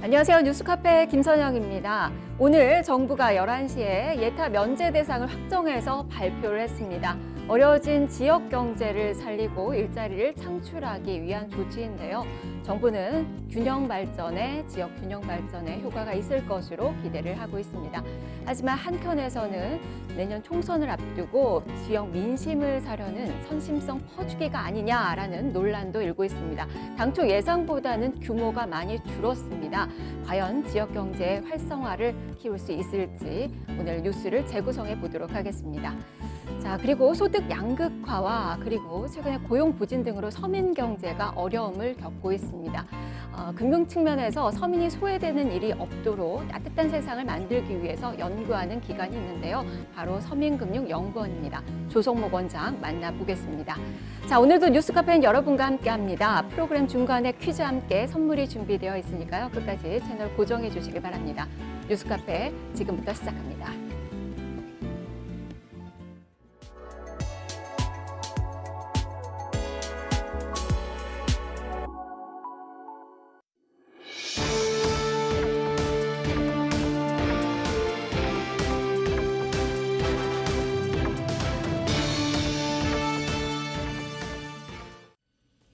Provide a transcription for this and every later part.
안녕하세요. 뉴스카페 김선영입니다. 오늘 정부가 11시에 예타 면제 대상을 확정해서 발표를 했습니다. 어려워진 지역 경제를 살리고 일자리를 창출하기 위한 조치인데요. 정부는 균형 발전에 지역 균형 발전에 효과가 있을 것으로 기대를 하고 있습니다. 하지만 한켠에서는 내년 총선을 앞두고 지역 민심을 사려는 선심성 퍼주기가 아니냐라는 논란도 일고 있습니다. 당초 예상보다는 규모가 많이 줄었습니다. 과연 지역 경제의 활성화를 키울 수 있을지 오늘 뉴스를 재구성해 보도록 하겠습니다. 자, 그리고 소득 양극화와 그리고 최근에 고용 부진 등으로 서민 경제가 어려움을 겪고 있습니다. 금융 측면에서 서민이 소외되는 일이 없도록 따뜻한 세상을 만들기 위해서 연구하는 기관이 있는데요. 바로 서민금융연구원입니다. 조성목 원장 만나보겠습니다. 자, 오늘도 뉴스카페인 여러분과 함께합니다. 프로그램 중간에 퀴즈와 함께 선물이 준비되어 있으니까요. 끝까지 채널 고정해 주시길 바랍니다. 뉴스카페 지금부터 시작합니다.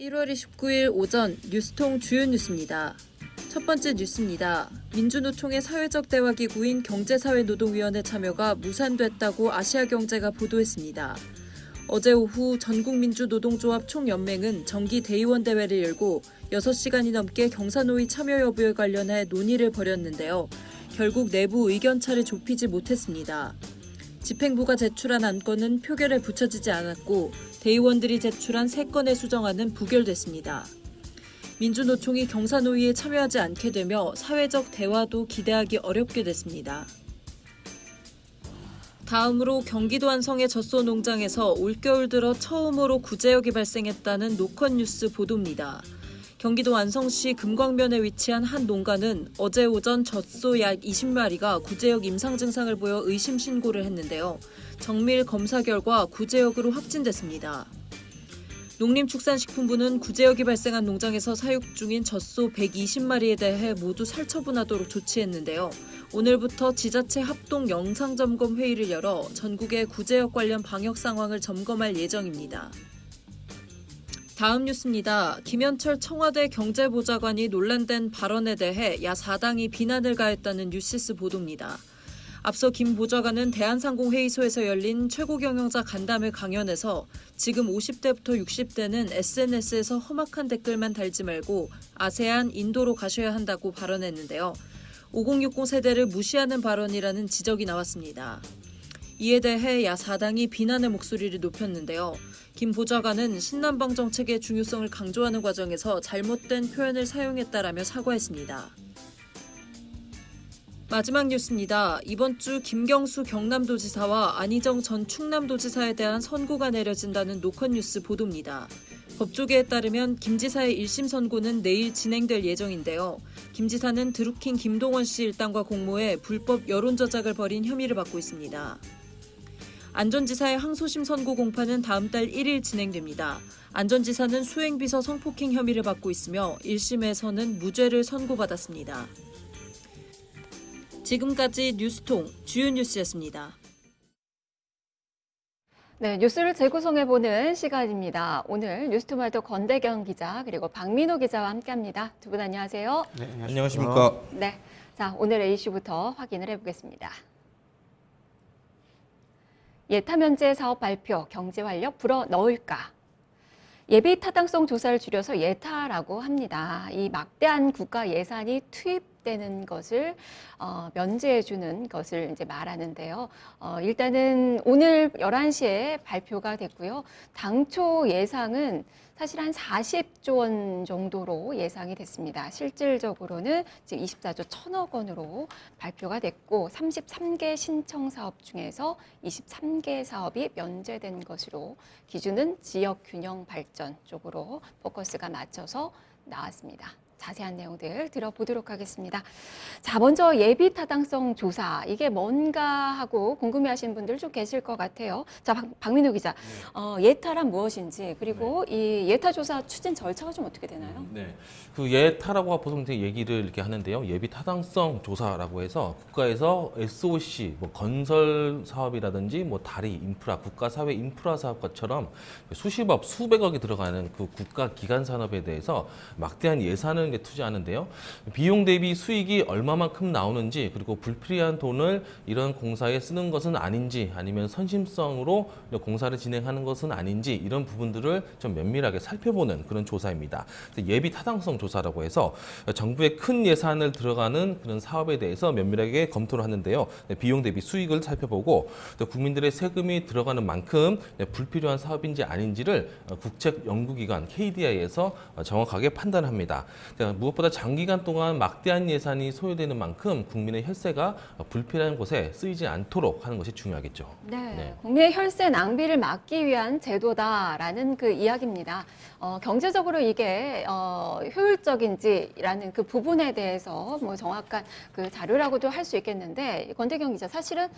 1월 29일 오전 뉴스통 주요 뉴스입니다. 첫 번째 뉴스입니다. 민주노총의 사회적 대화 기구인 경제사회노동위원회 참여가 무산됐다고 아시아경제가 보도했습니다. 어제 오후 전국민주노동조합 총연맹은 정기 대의원 대회를 열고 6시간이 넘게 경사노위 참여 여부에 관련해 논의를 벌였는데요. 결국 내부 의견차를 좁히지 못했습니다. 집행부가 제출한 안건은 표결에 붙여지지 않았고 대의원들이 제출한 3건의 수정안은 부결됐습니다. 민주노총이 경사노위에 참여하지 않게 되며 사회적 대화도 기대하기 어렵게 됐습니다. 다음으로 경기도 안성의 젖소 농장에서 올겨울 들어 처음으로 구제역이 발생했다는 노컷뉴스 보도입니다. 경기도 안성시 금광면에 위치한 한 농가는 어제 오전 젖소 약 20마리가 구제역 임상 증상을 보여 의심 신고를 했는데요. 정밀 검사 결과 구제역으로 확진됐습니다. 농림축산식품부는 구제역이 발생한 농장에서 사육 중인 젖소 120마리에 대해 모두 살처분하도록 조치했는데요. 오늘부터 지자체 합동 영상점검 회의를 열어 전국의 구제역 관련 방역 상황을 점검할 예정입니다. 다음 뉴스입니다. 김현철 청와대 경제보좌관이 논란된 발언에 대해 야 4당이 비난을 가했다는 뉴시스 보도입니다. 앞서 김 보좌관은 대한상공회의소에서 열린 최고경영자 간담회 강연에서 지금 50대부터 60대는 SNS에서 험악한 댓글만 달지 말고 아세안, 인도로 가셔야 한다고 발언했는데요. 5060 세대를 무시하는 발언이라는 지적이 나왔습니다. 이에 대해 야 4당이 비난의 목소리를 높였는데요. 김 보좌관은 신남방 정책의 중요성을 강조하는 과정에서 잘못된 표현을 사용했다라며 사과했습니다. 마지막 뉴스입니다. 이번 주 김경수 경남도지사와 안희정 전 충남도지사에 대한 선고가 내려진다는 노컷뉴스 보도입니다. 법조계에 따르면 김 지사의 1심 선고는 내일 진행될 예정인데요. 김 지사는 드루킹 김동원 씨 일당과 공모해 불법 여론 조작을 벌인 혐의를 받고 있습니다. 안 전 지사의 항소심 선고 공판은 다음 달 1일 진행됩니다. 안 전 지사는 수행비서 성폭행 혐의를 받고 있으며 1심에서는 무죄를 선고받았습니다. 지금까지 뉴스통 주요 뉴스였습니다. 네, 뉴스를 재구성해보는 시간입니다. 오늘 뉴스토마토 권대경 기자 그리고 박민호 기자와 함께합니다. 두 분 안녕하세요. 네, 안녕하십니까. 네, 자 오늘 이슈부터 확인을 해보겠습니다. 예타 면제 사업 발표, 경제 활력 불어 넣을까? 예비 타당성 조사를 줄여서 예타라고 합니다. 이 막대한 국가 예산이 투입되는 것을 면제해주는 것을 이제 말하는데요. 일단은 오늘 11시에 발표가 됐고요. 당초 예상은 사실 한 40조 원 정도로 예상이 됐습니다. 실질적으로는 지금 24조 1천억 원으로 발표가 됐고 33개 신청 사업 중에서 23개 사업이 면제된 것으로 기준은 지역 균형 발전 쪽으로 포커스가 맞춰서 나왔습니다. 자세한 내용들 들어보도록 하겠습니다. 자, 먼저 예비 타당성 조사, 이게 뭔가 하고 궁금해하시는 분들 좀 계실 것 같아요. 자, 박민호 기자, 예타란 무엇인지, 그리고 이 예타 조사 추진 절차가 좀 어떻게 되나요? 네, 그 예타라고 보통 이제 얘기를 이렇게 하는데요. 예비 타당성 조사라고 해서 국가에서 SOC, 뭐 건설 사업이라든지 뭐 다리, 인프라, 국가 사회 인프라 사업과처럼 수십억, 수백억이 들어가는 그 국가 기관 산업에 대해서 막대한 예산을 투자하는데요. 비용 대비 수익이 얼마만큼 나오는지, 그리고 불필요한 돈을 이런 공사에 쓰는 것은 아닌지, 아니면 선심성으로 공사를 진행하는 것은 아닌지, 이런 부분들을 좀 면밀하게 살펴보는 그런 조사입니다. 예비 타당성 조사라고 해서 정부의 큰 예산을 들어가는 그런 사업에 대해서 면밀하게 검토를 하는데요. 비용 대비 수익을 살펴보고, 또 국민들의 세금이 들어가는 만큼 불필요한 사업인지 아닌지를 국책연구기관 KDI에서 정확하게 판단합니다. 무엇보다 장기간 동안 막대한 예산이 소요되는 만큼 국민의 혈세가 불필요한 곳에 쓰이지 않도록 하는 것이 중요하겠죠. 네, 국민의 혈세 낭비를 막기 위한 제도다라는 그 이야기입니다. 경제적으로 이게 효율적인지라는 그 부분에 대해서 뭐 정확한 그 자료라고도 할 수 있겠는데, 권태경 기자, 사실은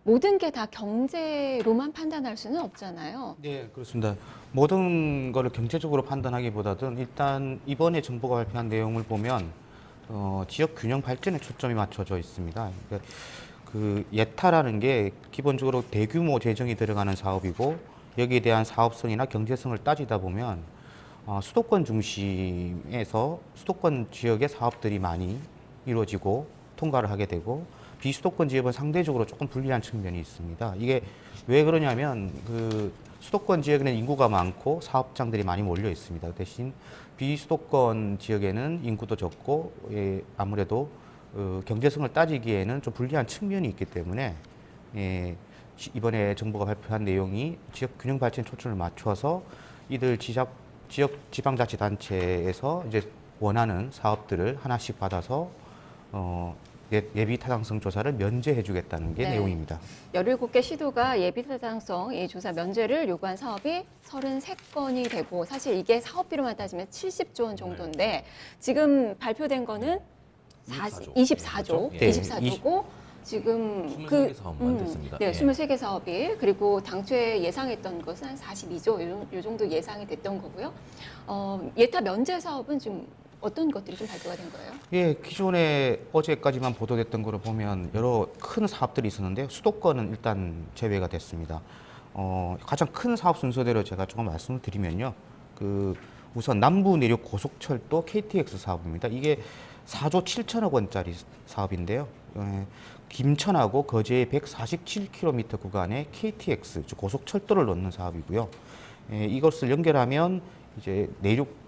모든 게 다 경제로만 판단할 수는 없잖아요. 네, 그렇습니다. 모든 거를 경제적으로 판단하기보다는 일단 이번에 정부가 발표한 내용을 보면 지역 균형 발전에 초점이 맞춰져 있습니다. 그러니까 그 예타라는 게 기본적으로 대규모 재정이 들어가는 사업이고, 여기에 대한 사업성이나 경제성을 따지다 보면 수도권 중심에서 수도권 지역의 사업들이 많이 이루어지고 통과를 하게 되고, 비수도권 지역은 상대적으로 조금 불리한 측면이 있습니다. 이게 왜 그러냐면 그 수도권 지역에는 인구가 많고 사업장들이 많이 몰려 있습니다. 대신 비수도권 지역에는 인구도 적고 아무래도 경제성을 따지기에는 좀 불리한 측면이 있기 때문에 이번에 정부가 발표한 내용이 지역 균형 발전에 초점을 맞춰서 이들 지역 지방자치단체에서 이제 원하는 사업들을 하나씩 받아서 예비 타당성 조사를 면제해 주겠다는 게 내용입니다. 17개 시도가 예비 타당성 이 조사 면제를 요구한 사업이 33건이 되고, 사실 이게 사업비로만 따지면 70조 원 정도인데 지금 발표된 거는 24조, 네. 24조고 지금 23개 사업만 됐습니다. 네, 23개 사업이, 그리고 당초에 예상했던 것은 한 42조 요 정도 예상이 됐던 거고요. 예타 면제 사업은 지금 어떤 것들이 좀 발표가 된 거예요? 예, 기존에 어제까지만 보도됐던 거로 보면 여러 큰 사업들이 있었는데요. 수도권은 일단 제외가 됐습니다. 가장 큰 사업 순서대로 제가 조금 말씀을 드리면요. 우선 남부 내륙 고속철도 KTX 사업입니다. 이게 4조 7천억 원짜리 사업인데요. 김천하고 거제의 147km 구간에 KTX, 즉 고속철도를 넣는 사업이고요. 이것을 연결하면 이제 내륙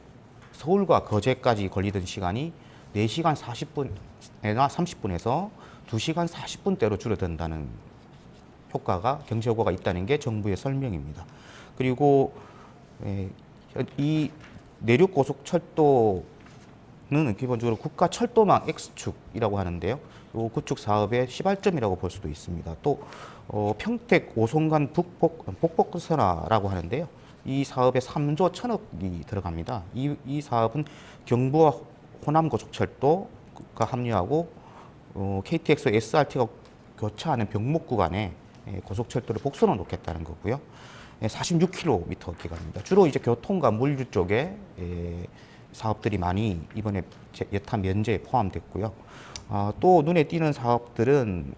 서울과 거제까지 걸리던 시간이 4시간 40분에나 30분에서 2시간 40분대로 줄어든다는 경제 효과가 있다는 게 정부의 설명입니다. 그리고 이 내륙 고속철도는 기본적으로 국가 철도망 X축이라고 하는데요. 이 구축 사업의 시발점이라고 볼 수도 있습니다. 또 평택 오송간 북복선화라고 하는데요. 이 사업에 3조 1천억이 들어갑니다. 이 사업은 경부와 호남 고속철도가 합류하고 KTX, SRT가 교차하는 병목 구간에 고속철도를 복선을 놓겠다는 거고요. 46km 기간입니다. 주로 이제 교통과 물류 쪽에 사업들이 많이 이번에 예타 면제에 포함됐고요. 또 눈에 띄는 사업들은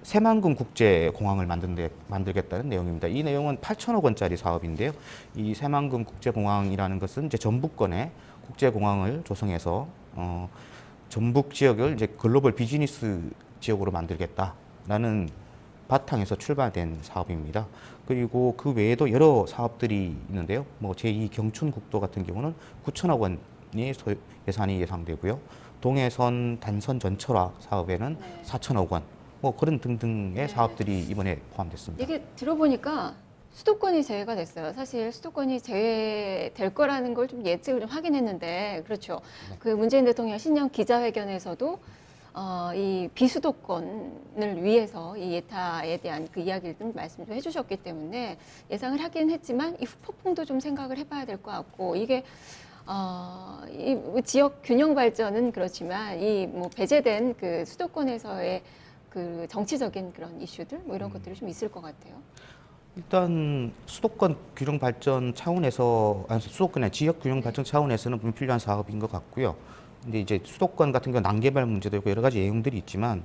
새만금 국제공항을 만들겠다는 내용입니다. 이 내용은 8천억 원짜리 사업인데요. 이 새만금 국제공항이라는 것은 이제 전북권에 국제공항을 조성해서 전북 지역을 이제 글로벌 비즈니스 지역으로 만들겠다라는 바탕에서 출발된 사업입니다. 그리고 그 외에도 여러 사업들이 있는데요. 뭐 제2 경춘국도 같은 경우는 9천억 원의 예산이 예상되고요. 동해선 단선 전철화 사업에는 4천억 원. 뭐 그런 등등의 사업들이 이번에 포함됐습니다. 이게 들어보니까 수도권이 제외가 됐어요. 사실 수도권이 제외될 거라는 걸 좀 예측을 좀 하긴 했는데, 그렇죠. 그 문재인 대통령 신년 기자회견에서도 이 비수도권을 위해서 이 예타에 대한 그 이야기를 좀 말씀 좀 해주셨기 때문에 예상을 하긴 했지만 이 후폭풍도 좀 생각을 해봐야 될 것 같고, 이게 이 지역 균형 발전은 그렇지만 이 뭐 배제된 그 수도권에서의 그 정치적인 그런 이슈들 뭐 이런 것들이 좀 있을 것 같아요. 일단 수도권 균형 발전 차원에서, 아니 수도권의 지역 균형 발전 차원에서는 불필요한 사업인 것 같고요. 근데 이제 수도권 같은 경우 난개발 문제도 있고 여러 가지 내용들이 있지만,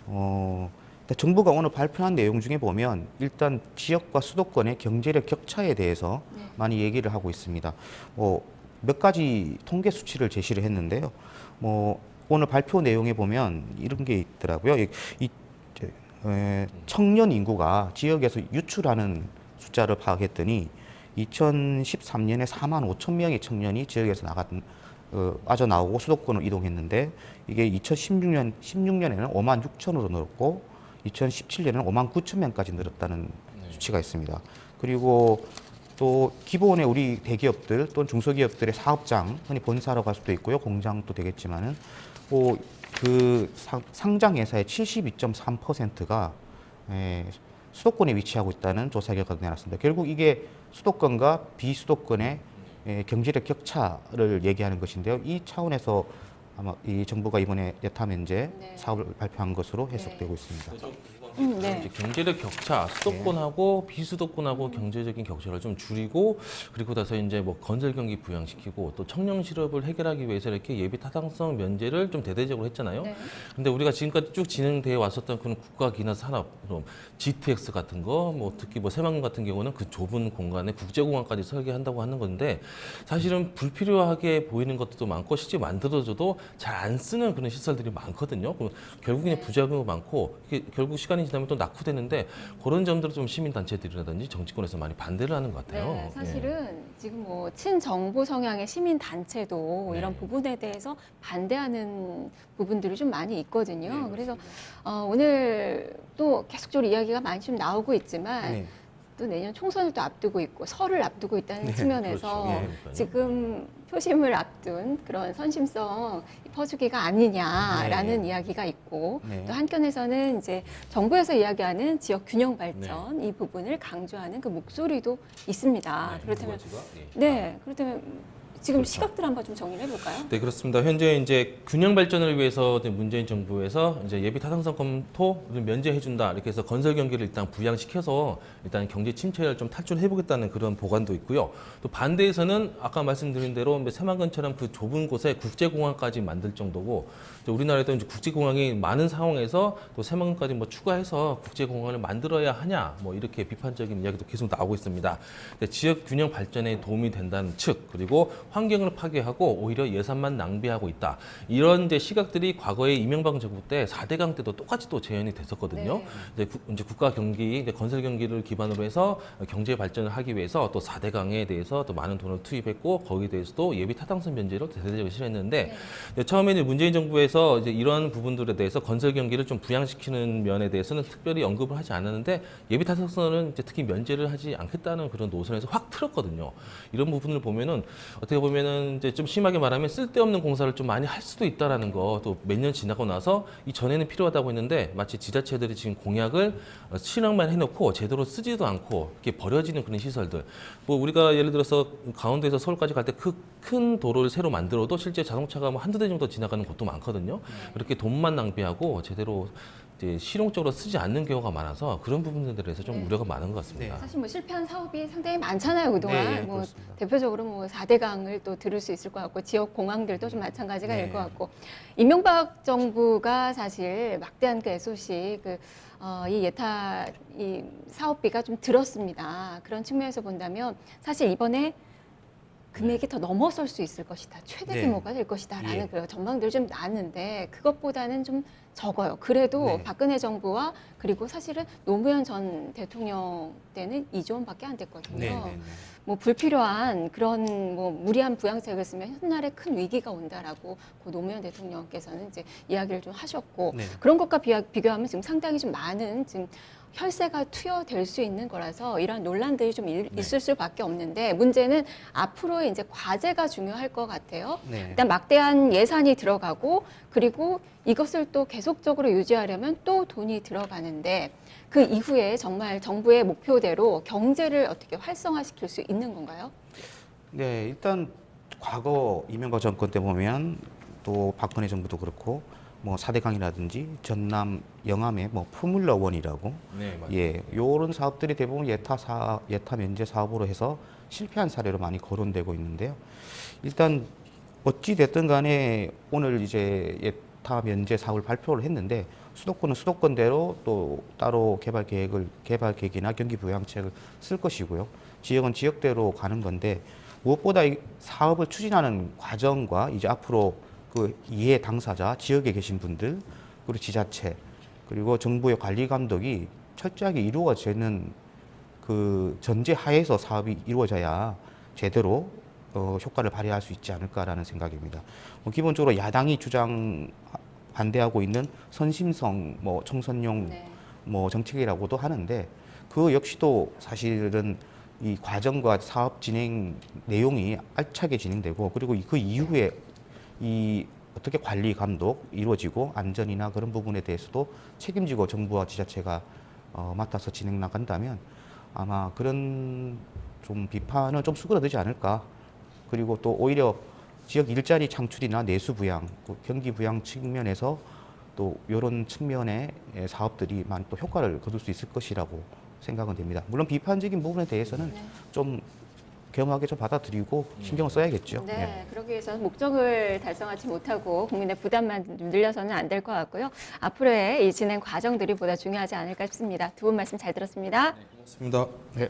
일단 정부가 오늘 발표한 내용 중에 보면 일단 지역과 수도권의 경제력 격차에 대해서 네. 많이 얘기를 하고 있습니다. 몇 가지 통계 수치를 제시를 했는데요. 오늘 발표 내용에 보면 이런 게 있더라고요. 청년 인구가 지역에서 유출하는 숫자를 파악했더니 2013년에 4만 5천 명의 청년이 지역에서 빠져나오고 수도권으로 이동했는데 이게 16년에는 5만 6천으로 늘었고 2017년에는 5만 9천 명까지 늘었다는 수치가 있습니다. 그리고 또 기본의 우리 대기업들 또는 중소기업들의 사업장, 흔히 본사라고 할 수도 있고요. 공장도 되겠지만은 그 상장 회사의 72.3%가 수도권에 위치하고 있다는 조사 결과가 내놨습니다. 결국 이게 수도권과 비수도권의 경제력 격차를 얘기하는 것인데요. 이 차원에서 아마 이 정부가 이번에 예타 면제 네. 사업을 발표한 것으로 해석되고 있습니다. 네. 이제 경제력 격차, 수도권하고 비수도권하고 경제적인 격차를 좀 줄이고 그리고 나서 이제 뭐 건설 경기 부양시키고 또 청년 실업을 해결하기 위해서 이렇게 예비 타당성 면제를 좀 대대적으로 했잖아요. 네. 근데 우리가 지금까지 쭉 진행되어 왔었던 그런 국가 기반 산업, 그럼 GTX 같은 거, 뭐 특히 뭐 새만금 같은 경우는 그 좁은 공간에 국제공항까지 설계한다고 하는 건데 사실은 불필요하게 보이는 것도 많고 실제 만들어져도 잘 안 쓰는 그런 시설들이 많거든요. 그럼 결국에는 부작용이 많고 이게 결국 시간이 지나면 또 낙후되는데 그런 점들을 좀 시민단체들이라든지 정치권에서 많이 반대를 하는 것 같아요. 네, 사실은 지금 뭐 친정부 성향의 시민 단체도 네. 이런 부분에 대해서 반대하는 부분들이 좀 많이 있거든요. 네, 그래서 오늘 또 계속적으로 이야기가 많이 좀 나오고 있지만 네. 또 내년 총선을 또 앞두고 있고 설을 앞두고 있다는 측면에서 그렇죠. 네. 지금 표심을 앞둔 그런 선심성 퍼주기가 아니냐라는 네. 이야기가 있고 네. 또 한편에서는 이제 정부에서 이야기하는 지역 균형 발전 이 부분을 강조하는 그 목소리도 있습니다. 네, 그렇다면 두 가지가, 예. 네, 그렇다면 지금 그렇죠. 시각들 한번 좀 정리를 해볼까요? 네, 그렇습니다. 현재 이제 균형 발전을 위해서 문재인 정부에서 이제 예비 타당성 검토를 면제해준다 이렇게 해서 건설 경기를 일단 부양시켜서 일단 경제 침체를 좀 탈출해보겠다는 그런 보관도 있고요. 또 반대에서는 아까 말씀드린 대로 새만금처럼 그 좁은 곳에 국제공항까지 만들 정도고 우리나라에도 이제 국제공항이 많은 상황에서 또 새만금까지 뭐 추가해서 국제공항을 만들어야 하냐 뭐 이렇게 비판적인 이야기도 계속 나오고 있습니다. 지역 균형 발전에 도움이 된다는 측 그리고 환경을 파괴하고 오히려 예산만 낭비하고 있다. 이런 이제 시각들이 과거에 이명박 정부 때 4대강 때도 똑같이 또 재현이 됐었거든요. 네. 이제 국가 경기, 이제 건설 경기를 기반으로 해서 경제 발전을 하기 위해서 또 4대강에 대해서 또 많은 돈을 투입했고 거기에 대해서도 예비 타당성 면제를 대대적으로 실행했는데 처음에 이제 문재인 정부에서 이제 이런 부분들에 대해서 건설 경기를 좀 부양시키는 면에 대해서는 특별히 언급을 하지 않았는데 예비 타당성은 이제 특히 면제를 하지 않겠다는 그런 노선에서 확 틀었거든요. 이런 부분을 보면은 어떻게 보면은 이제 좀 심하게 말하면 쓸데없는 공사를 좀 많이 할 수도 있다라는 거 또 몇 년 지나고 나서 이 전에는 필요하다고 했는데 마치 지자체들이 지금 공약을 실행만 해놓고 제대로 쓰지도 않고 이렇게 버려지는 그런 시설들. 뭐 우리가 예를 들어서 강원도에서 서울까지 갈 때 그 큰 도로를 새로 만들어도 실제 자동차가 뭐 한두 대 정도 지나가는 곳도 많거든요. 그렇게 돈만 낭비하고 제대로 이제 실용적으로 쓰지 않는 경우가 많아서 그런 부분들에 대해서 좀 우려가 많은 것 같습니다. 사실 뭐 실패한 사업이 상당히 많잖아요, 그동안. 네, 뭐 그렇습니다. 대표적으로 뭐 4대강을 또 들을 수 있을 것 같고 지역 공항들도 좀 마찬가지가 네. 될 것 같고 이명박 정부가 사실 막대한 그 SOC 이 예타 이 사업비가 좀 들었습니다. 그런 측면에서 본다면 사실 이번에 금액이 더 넘어설 수 있을 것이다. 최대 네. 규모가 될 것이다라는 예. 그런 전망들이 좀 나는데 그것보다는 좀 적어요. 그래도 네. 박근혜 정부와 그리고 사실은 노무현 전 대통령 때는 2조 원밖에 안 됐거든요. 네. 뭐 불필요한 그런 뭐 무리한 부양책을 쓰면 훗날에 큰 위기가 온다라고 고 노무현 대통령께서는 이제 이야기를 좀 하셨고 네. 그런 것과 비교하면 지금 상당히 좀 많은 지금 혈세가 투여될 수 있는 거라서 이런 논란들이 좀 있을 수밖에 없는데 문제는 앞으로의 이제 과제가 중요할 것 같아요. 네. 일단 막대한 예산이 들어가고 그리고 이것을 또 계속적으로 유지하려면 또 돈이 들어가는데 그 이후에 정말 정부의 목표대로 경제를 어떻게 활성화시킬 수 있는 건가요? 네, 일단 과거 이명박 정권 때 보면 또 박근혜 정부도 그렇고 뭐 4대 강이라든지 전남 영암의 뭐 포뮬러 원이라고 네, 맞아요. 예, 요런 사업들이 대부분 예타 면제 사업으로 해서 실패한 사례로 많이 거론되고 있는데요. 일단 어찌 됐든 간에 오늘 이제 예타 면제 사업을 발표를 했는데 수도권은 수도권대로 또 따로 개발 계획이나 경기 부양책을 쓸 것이고요. 지역은 지역대로 가는 건데 무엇보다 이 사업을 추진하는 과정과 이제 앞으로 그 이해 당사자, 지역에 계신 분들, 그리고 지자체, 그리고 정부의 관리 감독이 철저하게 이루어지는 그 전제 하에서 사업이 이루어져야 제대로 효과를 발휘할 수 있지 않을까라는 생각입니다. 기본적으로 야당이 반대하고 있는 선심성 뭐 청선용 네. 뭐 정책이라고도 하는데 그 역시도 사실은 이 과정과 사업 진행 내용이 알차게 진행되고 그리고 그 이후에 이 어떻게 관리 감독 이루어지고 안전이나 그런 부분에 대해서도 책임지고 정부와 지자체가 맡아서 진행 나간다면 아마 그런 좀 비판은 좀 수그러들지 않을까. 그리고 또 오히려 지역 일자리 창출이나 내수 부양, 경기 부양 측면에서 또 이런 측면의 사업들이 많이 또 효과를 거둘 수 있을 것이라고 생각은 됩니다. 물론 비판적인 부분에 대해서는 좀 겸허하게 좀 받아들이고 신경을 써야겠죠. 네, 네. 그러기 위해서는 목적을 달성하지 못하고 국민의 부담만 좀 늘려서는 안 될 것 같고요. 앞으로의 이 진행 과정들이 보다 중요하지 않을까 싶습니다. 두 분 말씀 잘 들었습니다. 고맙습니다. 네,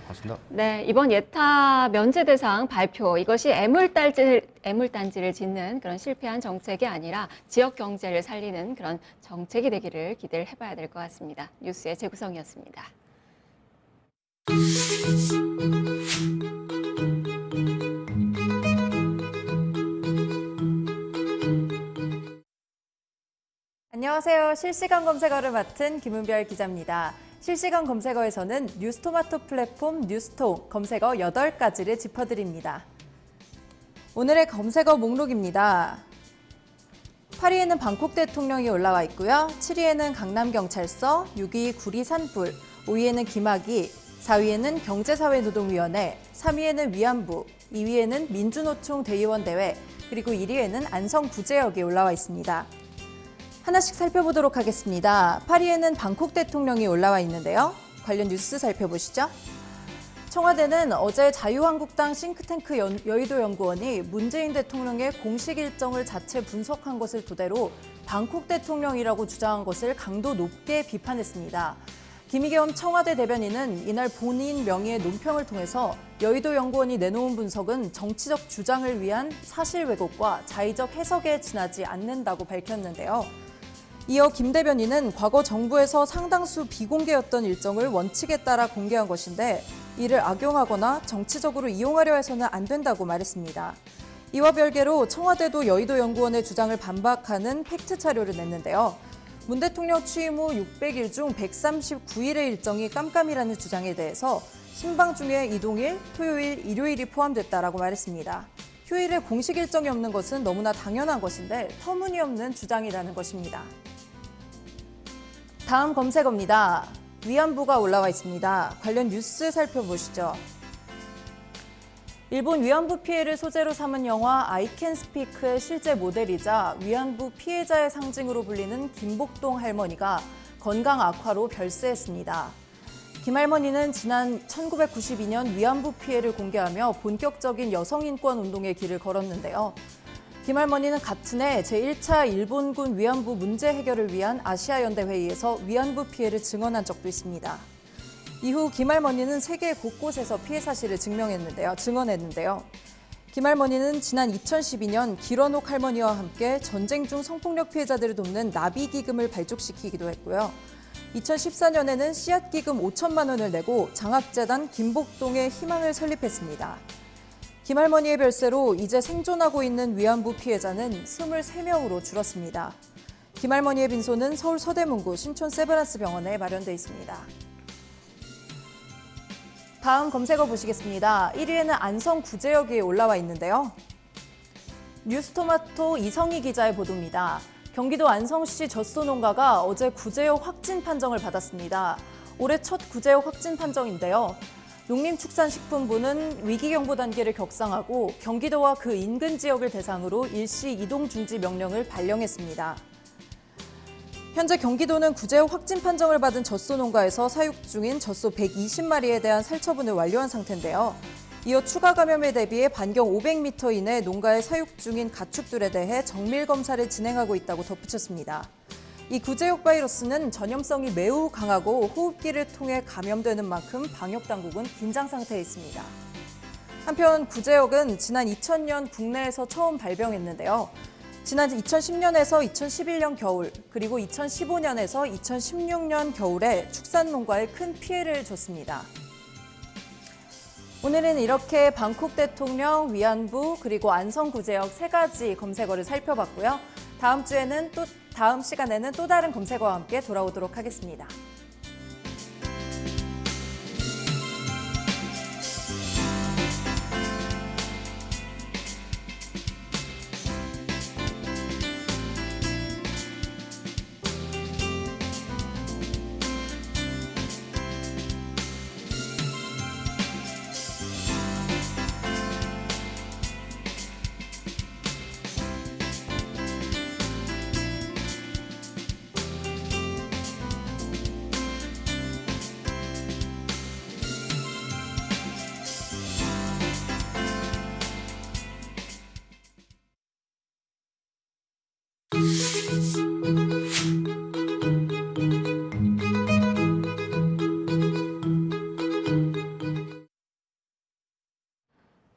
맞습니다. 네, 이번 예타 면제 대상 발표, 이것이 애물단지를 짓는 그런 실패한 정책이 아니라 지역 경제를 살리는 그런 정책이 되기를 기대를 해봐야 될 것 같습니다. 뉴스의 재구성이었습니다. 안녕하세요. 실시간 검색어를 맡은 김은별 기자입니다. 실시간 검색어에서는 뉴스토마토 플랫폼 뉴스토 검색어 8가지를 짚어드립니다. 오늘의 검색어 목록입니다. 8위에는 방콕 대통령이 올라와 있고요. 7위에는 강남경찰서, 6위 구리 산불, 5위에는 김학의, 4위에는 경제사회노동위원회, 3위에는 위안부, 2위에는 민주노총 대의원 대회, 그리고 1위에는 안성구제역이 올라와 있습니다. 하나씩 살펴보도록 하겠습니다. 8위에는 방콕 대통령이 올라와 있는데요. 관련 뉴스 살펴보시죠. 청와대는 어제 자유한국당 싱크탱크 여의도연구원이 문재인 대통령의 공식 일정을 자체 분석한 것을 토대로 방콕 대통령이라고 주장한 것을 강도 높게 비판했습니다. 김의겸 청와대 대변인은 이날 본인 명의의 논평을 통해서 여의도연구원이 내놓은 분석은 정치적 주장을 위한 사실 왜곡과 자의적 해석에 지나지 않는다고 밝혔는데요. 이어 김 대변인은 과거 정부에서 상당수 비공개였던 일정을 원칙에 따라 공개한 것인데 이를 악용하거나 정치적으로 이용하려 해서는 안 된다고 말했습니다. 이와 별개로 청와대도 여의도연구원의 주장을 반박하는 팩트 자료를 냈는데요. 문 대통령 취임 후 600일 중 139일의 일정이 깜깜이라는 주장에 대해서 신방 중에 이동일, 토요일, 일요일이 포함됐다라고 말했습니다. 휴일에 공식 일정이 없는 것은 너무나 당연한 것인데 터무니없는 주장이라는 것입니다. 다음 검색어입니다. 위안부가 올라와 있습니다. 관련 뉴스 살펴보시죠. 일본 위안부 피해를 소재로 삼은 영화 I Can Speak의 실제 모델이자 위안부 피해자의 상징으로 불리는 김복동 할머니가 건강 악화로 별세했습니다. 김 할머니는 지난 1992년 위안부 피해를 공개하며 본격적인 여성인권 운동의 길을 걸었는데요. 김 할머니는 같은 해 제1차 일본군 위안부 문제 해결을 위한 아시아연대 회의에서 위안부 피해를 증언한 적도 있습니다. 이후 김 할머니는 세계 곳곳에서 피해 사실을 증언했는데요. 김 할머니는 지난 2012년 길원옥 할머니와 함께 전쟁 중 성폭력 피해자들을 돕는 나비기금을 발족시키기도 했고요. 2014년에는 씨앗기금 5천만 원을 내고 장학재단 김복동의 희망을 설립했습니다. 김 할머니의 별세로 이제 생존하고 있는 위안부 피해자는 23명으로 줄었습니다. 김 할머니의 빈소는 서울 서대문구 신촌 세브란스 병원에 마련돼 있습니다. 다음 검색어 보시겠습니다. 1위에는 안성구제역이 올라와 있는데요. 뉴스토마토 이성희 기자의 보도입니다. 경기도 안성시 젖소 농가가 어제 구제역 확진 판정을 받았습니다. 올해 첫 구제역 확진 판정인데요. 농림축산식품부는 위기경보 단계를 격상하고 경기도와 그 인근 지역을 대상으로 일시 이동 중지 명령을 발령했습니다. 현재 경기도는 구제역 확진 판정을 받은 젖소 농가에서 사육 중인 젖소 120마리에 대한 살처분을 완료한 상태인데요. 이어 추가 감염에 대비해 반경 500m 이내 농가에 사육 중인 가축들에 대해 정밀 검사를 진행하고 있다고 덧붙였습니다. 이 구제역 바이러스는 전염성이 매우 강하고 호흡기를 통해 감염되는 만큼 방역당국은 긴장 상태에 있습니다. 한편 구제역은 지난 2000년 국내에서 처음 발병했는데요. 지난 2010년에서 2011년 겨울, 그리고 2015년에서 2016년 겨울에 축산농가에 큰 피해를 줬습니다. 오늘은 이렇게 방콕 대통령, 위안부, 그리고 안성구제역 3가지 검색어를 살펴봤고요. 다음 시간에는 또 다른 검색어와 함께 돌아오도록 하겠습니다.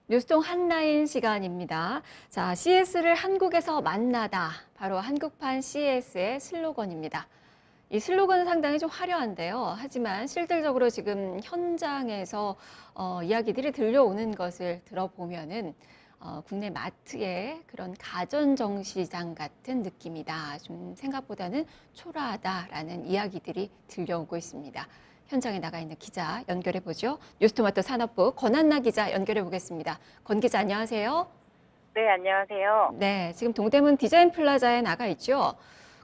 뉴스통 한라인 시간입니다. 자, CS를 한국에서 만나다. 바로 한국판 CS의 슬로건입니다. 이 슬로건은 상당히 좀 화려한데요. 하지만 실질적으로 지금 현장에서 이야기들이 들려오는 것을 들어보면은 국내 마트의 그런 가전정시장 같은 느낌이다. 좀 생각보다는 초라하다라는 이야기들이 들려오고 있습니다. 현장에 나가 있는 기자 연결해 보죠. 뉴스토마토 산업부 권한나 기자 연결해 보겠습니다. 권 기자 안녕하세요. 네, 안녕하세요. 네, 지금 동대문 디자인 플라자에 나가 있죠.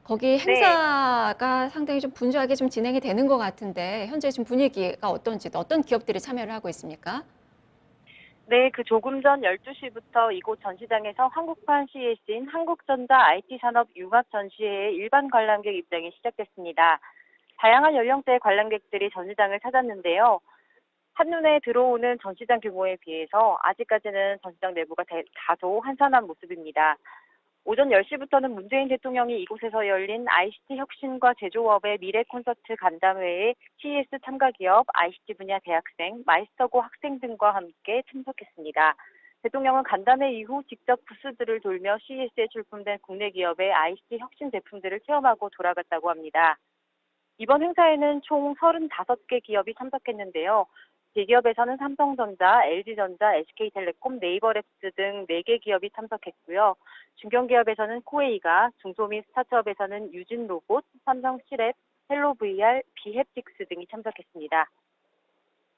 거기 행사가 상당히 좀 분주하게 좀 진행이 되는 것 같은데 현재 지금 분위기가 어떤지, 어떤 기업들이 참여를 하고 있습니까? 네, 조금 전 12시부터 이곳 전시장에서 한국판 CS인 한국전자 IT산업 융합 전시회의 일반 관람객 입장이 시작됐습니다. 다양한 연령대의 관람객들이 전시장을 찾았는데요. 한눈에 들어오는 전시장 규모에 비해서 아직까지는 전시장 내부가 다소 한산한 모습입니다. 오전 10시부터는 문재인 대통령이 이곳에서 열린 ICT 혁신과 제조업의 미래 콘서트 간담회에 CES 참가 기업, ICT 분야 대학생, 마이스터고 학생 등과 함께 참석했습니다. 대통령은 간담회 이후 직접 부스들을 돌며 CES에 출품된 국내 기업의 ICT 혁신 제품들을 체험하고 돌아갔다고 합니다. 이번 행사에는 총 35개 기업이 참석했는데요. 대기업에서는 삼성전자, LG전자, SK텔레콤, 네이버랩스 등 4개 기업이 참석했고요. 중견기업에서는 코웨이가, 중소민 스타트업에서는 유진로봇, 삼성C랩, 헬로VR, 비헵틱스 등이 참석했습니다.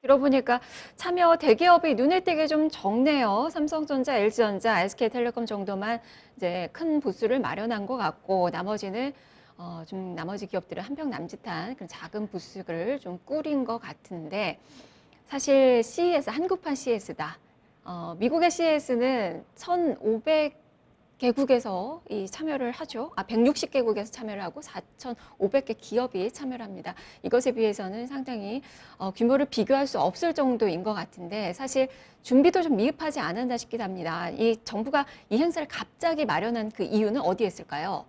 들어보니까 참여 대기업이 눈에 띄게 좀 적네요. 삼성전자, LG전자, SK텔레콤 정도만 이제 큰 부스를 마련한 것 같고 나머지는 좀 나머지 기업들은 한 병 남짓한 그런 작은 부스를 좀 꾸린 것 같은데 사실 CES, 한국판 CES다. 미국의 CES는 1,500개국에서 이 참여를 하죠. 160개국에서 참여를 하고 4,500개 기업이 참여를 합니다. 이것에 비해서는 상당히 규모를 비교할 수 없을 정도인 것 같은데 사실 준비도 좀 미흡하지 않았나 싶기도 합니다. 이 정부가 이 행사를 갑자기 마련한 그 이유는 어디에 있을까요?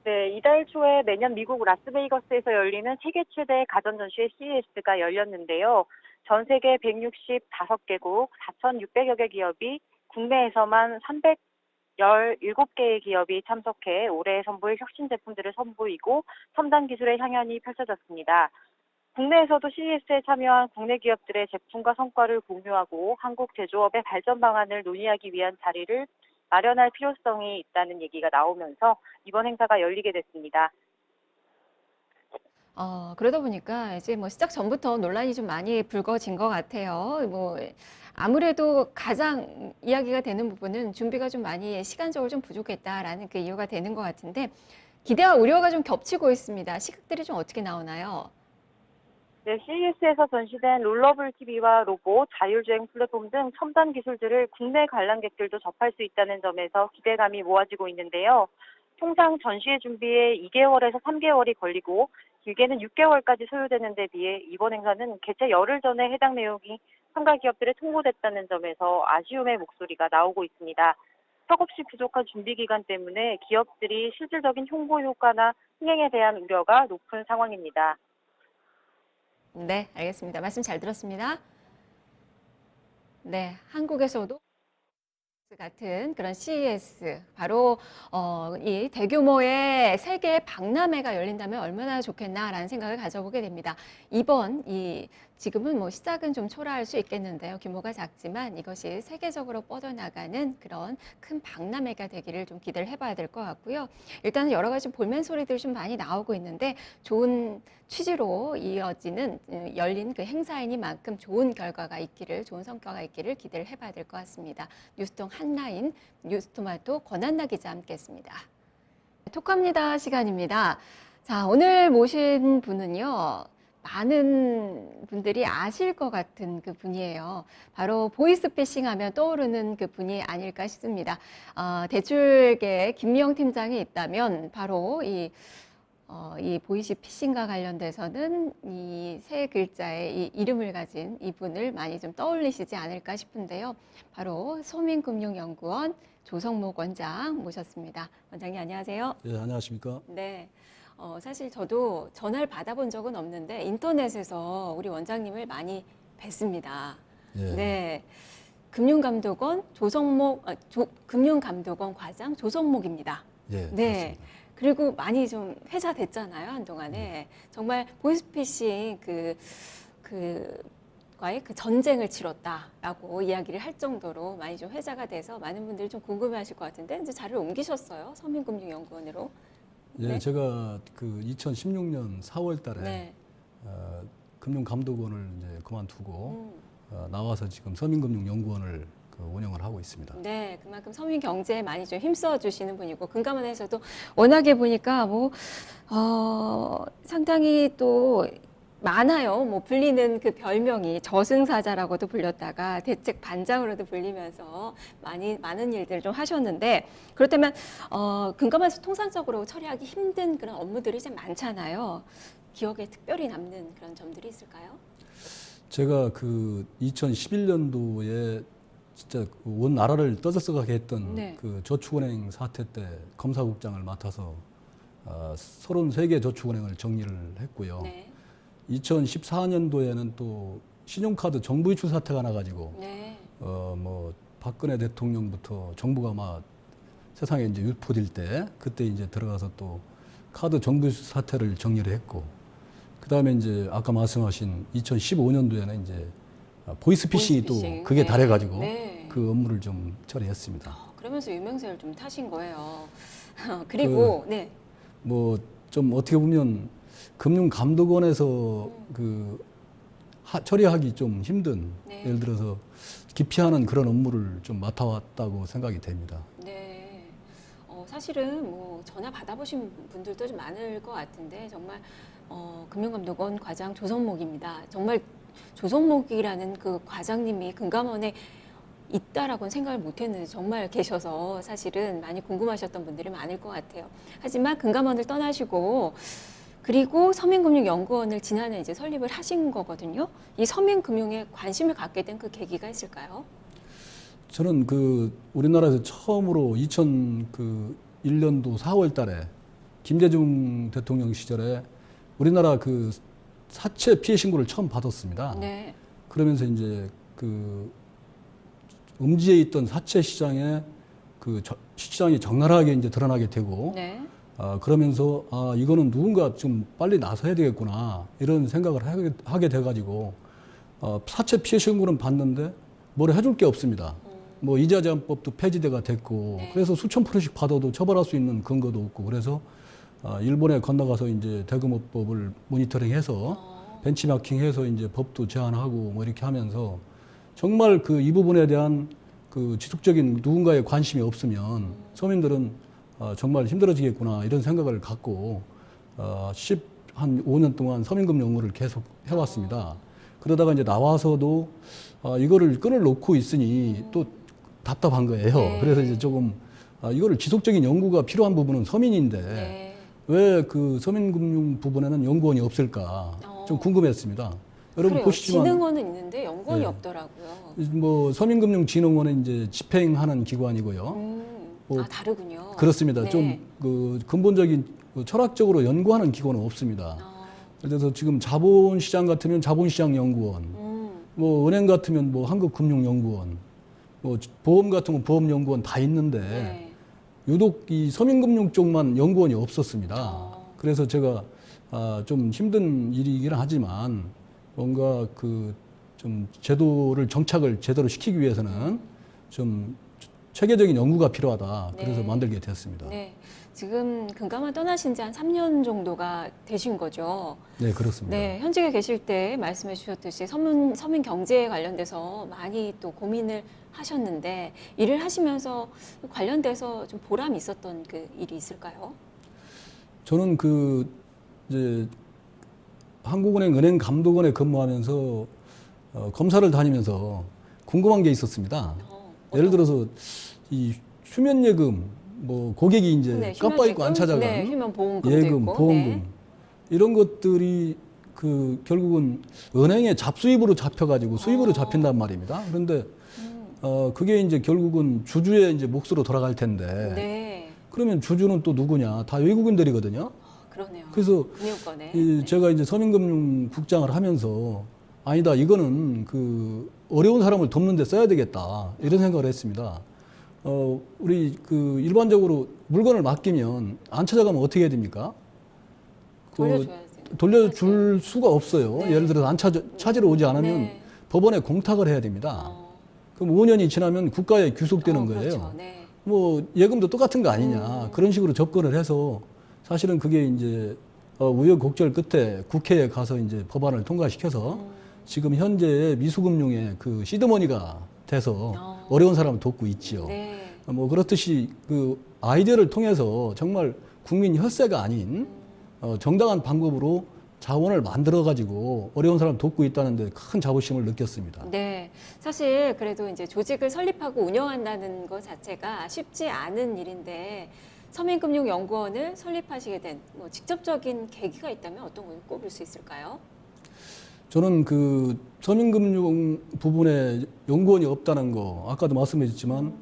네, 이달 초에 매년 미국 라스베이거스에서 열리는 세계 최대 가전전시회 CES가 열렸는데요. 전 세계 165개국 4,600여 개 기업이 국내에서만 317개의 기업이 참석해 올해 선보일 혁신 제품들을 선보이고 첨단 기술의 향연이 펼쳐졌습니다. 국내에서도 CES에 참여한 국내 기업들의 제품과 성과를 공유하고 한국 제조업의 발전 방안을 논의하기 위한 자리를 마련할 필요성이 있다는 얘기가 나오면서 이번 행사가 열리게 됐습니다. 그러다 보니까 이제 뭐 시작 전부터 논란이 좀 많이 불거진 것 같아요. 뭐 아무래도 가장 이야기가 되는 부분은 준비가 좀 많이 시간적으로 좀 부족했다라는 그 이유가 되는 것 같은데 기대와 우려가 좀 겹치고 있습니다. 시각들이 좀 어떻게 나오나요? 네, CES에서 전시된 롤러블 TV와 로봇, 자율주행 플랫폼 등 첨단 기술들을 국내 관람객들도 접할 수 있다는 점에서 기대감이 모아지고 있는데요. 통상 전시회 준비에 2개월에서 3개월이 걸리고 길게는 6개월까지 소요되는 데 비해 이번 행사는 개최 열흘 전에 해당 내용이 참가 기업들에 통보됐다는 점에서 아쉬움의 목소리가 나오고 있습니다. 턱없이 부족한 준비 기간 때문에 기업들이 실질적인 홍보 효과나 흥행에 대한 우려가 높은 상황입니다. 네, 알겠습니다. 말씀 잘 들었습니다. 네, 한국에서도 같은 그런 CES, 바로 이 대규모의 세계 박람회가 열린다면 얼마나 좋겠나라는 생각을 가져보게 됩니다. 이번 지금은 뭐 시작은 좀 초라할 수 있겠는데요. 규모가 작지만 이것이 세계적으로 뻗어나가는 그런 큰 박람회가 되기를 좀 기대를 해봐야 될 것 같고요. 일단은 여러 가지 볼멘 소리들이 좀 많이 나오고 있는데 좋은 취지로 이어지는 열린 그 행사이니만큼 좋은 결과가 있기를, 좋은 성과가 있기를 기대를 해봐야 될 것 같습니다. 뉴스통 한라인, 뉴스토마토 권한나 기자 함께했습니다. 톡합니다 시간입니다. 자, 오늘 모신 분은요. 많은 분들이 아실 것 같은 그 분이에요. 바로 보이스피싱 하면 떠오르는 그 분이 아닐까 싶습니다. 대출계 김미영 팀장이 있다면 바로 이 보이스피싱과 관련돼서는 이 세 글자의 이 이름을 가진 이분을 많이 좀 떠올리시지 않을까 싶은데요. 바로 소민금융연구원 조성목 원장 모셨습니다. 원장님 안녕하세요. 네, 안녕하십니까? 네. 사실 저도 전화를 받아본 적은 없는데 인터넷에서 우리 원장님을 많이 뵀습니다. 예. 네. 금융감독원 금융감독원 과장 조성목입니다. 예, 네. 그렇습니다. 그리고 많이 좀 회자됐잖아요, 한동안에. 정말 보이스피싱 과의 그 전쟁을 치렀다라고 이야기를 할 정도로 많이 좀 회자가 돼서 많은 분들이 좀 궁금해하실 것 같은데 이제 자리를 옮기셨어요, 서민금융연구원으로. 예, 네. 제가 그 2016년 4월달에 네. 금융감독원을 이제 그만두고 나와서 지금 서민금융연구원을 운영을 하고 있습니다. 네, 그만큼 서민 경제에 많이 좀 힘써 주시는 분이고 금감원에서도 워낙에 보니까 상당히 또 많아요. 뭐 불리는 그 별명이 저승사자라고도 불렸다가 대책 반장으로도 불리면서 많은 일들을 좀 하셨는데 그렇다면 금감원에서 통상적으로 처리하기 힘든 그런 업무들이 좀 많잖아요. 기억에 특별히 남는 그런 점들이 있을까요? 제가 그 2011년도에 진짜 온 나라를 떠들썩하게 했던 네. 그 저축은행 사태 때 검사국장을 맡아서 33개 저축은행을 정리를 했고요. 네. 2014년도에는 또 신용카드 정부 유출 사태가 나가지고 네. 뭐 박근혜 대통령부터 정부가 막 세상에 이제 유포될 때 그때 이제 들어가서 또 카드 정부 유출 사태를 정리를 했고 그 다음에 이제 아까 말씀하신 2015년도에는 이제 보이스피싱이 보이스피싱. 또 그게 네. 달해가지고 네. 그 업무를 좀 처리했습니다. 그러면서 유명세를 좀 타신 거예요. 그리고 네. 뭐 좀 어떻게 보면 금융감독원에서 처리하기 좀 힘든 네. 예를 들어서 기피하는 그런 업무를 좀 맡아왔다고 생각이 됩니다. 네. 사실은 뭐 전화 받아보신 분들도 좀 많을 것 같은데 정말 금융감독원 과장 조성목입니다. 정말 조성목이라는 그 과장님이 금감원에 있다라고는 생각을 못했는데 정말 계셔서 사실은 많이 궁금하셨던 분들이 많을 것 같아요. 하지만 금감원을 떠나시고 그리고 서민금융연구원을 지난해 이제 설립을 하신 거거든요. 이 서민금융에 관심을 갖게 된 그 계기가 있을까요? 저는 우리나라에서 처음으로 2001년도 4월 달에 김대중 대통령 시절에 우리나라 사채 피해 신고를 처음 받았습니다. 네. 그러면서 이제 음지에 있던 사채 시장에 시장이 적나라하게 이제 드러나게 되고 네. 그러면서 이거는 누군가 좀 빨리 나서야 되겠구나 이런 생각을 하게 돼가지고 사채 피해 신고는 받는데 뭘 해줄 게 없습니다. 뭐 이자 제한법도 폐지가 됐고 네. 그래서 수천 프로씩 받아도 처벌할 수 있는 근거도 없고 그래서 일본에 건너가서 이제 대금업법을 모니터링해서 벤치마킹해서 이제 법도 제한하고 뭐 이렇게 하면서 정말 이 부분에 대한 지속적인 누군가의 관심이 없으면 서민들은 정말 힘들어지겠구나 이런 생각을 갖고 한 5년 동안 서민금융 연구를 계속 해왔습니다. 그러다가 이제 나와서도 이거를 끈을 놓고 있으니 또 답답한 거예요. 네. 그래서 이제 조금 이거를 지속적인 연구가 필요한 부분은 서민인데 네. 왜 그 서민금융 부분에는 연구원이 없을까 좀 궁금했습니다. 여러분 그래요. 보시지만 진흥원은 있는데 연구원이 네. 없더라고요. 뭐 서민금융진흥원은 이제 집행하는 기관이고요. 뭐 다르군요. 그렇습니다. 네. 좀 그 근본적인 철학적으로 연구하는 기관은 없습니다. 그래서 지금 자본시장 같으면 자본시장연구원, 뭐 은행 같으면 뭐 한국금융연구원, 뭐 보험 같은 건 보험연구원 다 있는데 네. 유독 이 서민금융 쪽만 연구원이 없었습니다. 그래서 제가 좀 힘든 일이긴 하지만 뭔가 그 좀 제도를 정착을 제대로 시키기 위해서는 좀 체계적인 연구가 필요하다. 그래서 네. 만들게 됐습니다. 네. 지금 금감원 떠나신 지 한 3년 정도가 되신 거죠. 네, 그렇습니다. 네, 현직에 계실 때 말씀해 주셨듯이 서민 경제에 관련돼서 많이 또 고민을 하셨는데 일을 하시면서 관련돼서 좀 보람이 있었던 그 일이 있을까요? 저는 그 이제 한국은행 은행감독원에 근무하면서 검사를 다니면서 궁금한 게 있었습니다. 예를 들어서 이 휴면예금, 뭐 고객이 이제 네, 깜빡 잊고 안 찾아간 네, 휴면보험금도 예금, 있고. 보험금 네. 이런 것들이 그 결국은 은행의 잡수입으로 잡혀가지고 수입으로 잡힌단 말입니다. 그런데 그게 이제 결국은 주주의 이제 몫으로 돌아갈 텐데 네. 그러면 주주는 또 누구냐? 다 외국인들이거든요. 그러네요. 그래서 금융권에. 이 제가 이제 서민금융국장을 하면서 아니다, 이거는 그 어려운 사람을 돕는 데 써야 되겠다 이런 생각을 했습니다. 우리 그 일반적으로 물건을 맡기면 안 찾아가면 어떻게 해야 됩니까? 돌려줘야지. 돌려줄 수가 없어요. 네. 예를 들어서 찾으러 오지 않으면 네. 법원에 공탁을 해야 됩니다. 그럼 5년이 지나면 국가에 귀속되는 거예요. 그렇죠. 네. 뭐 예금도 똑같은 거 아니냐 그런 식으로 접근을 해서 사실은 그게 이제 우여곡절 끝에 국회에 가서 이제 법안을 통과시켜서 지금 현재 미수금융의 그 시드머니가 돼서 어려운 사람을 돕고 있지요. 네. 뭐 그렇듯이 그 아이디어를 통해서 정말 국민 혈세가 아닌 정당한 방법으로 자원을 만들어 가지고 어려운 사람 돕고 있다는 데 큰 자부심을 느꼈습니다. 네. 사실 그래도 이제 조직을 설립하고 운영한다는 것 자체가 쉽지 않은 일인데 서민금융연구원을 설립하시게 된 뭐 직접적인 계기가 있다면 어떤 걸 꼽을 수 있을까요? 저는 그 서민금융 부분에 연구원이 없다는 거 아까도 말씀드렸지만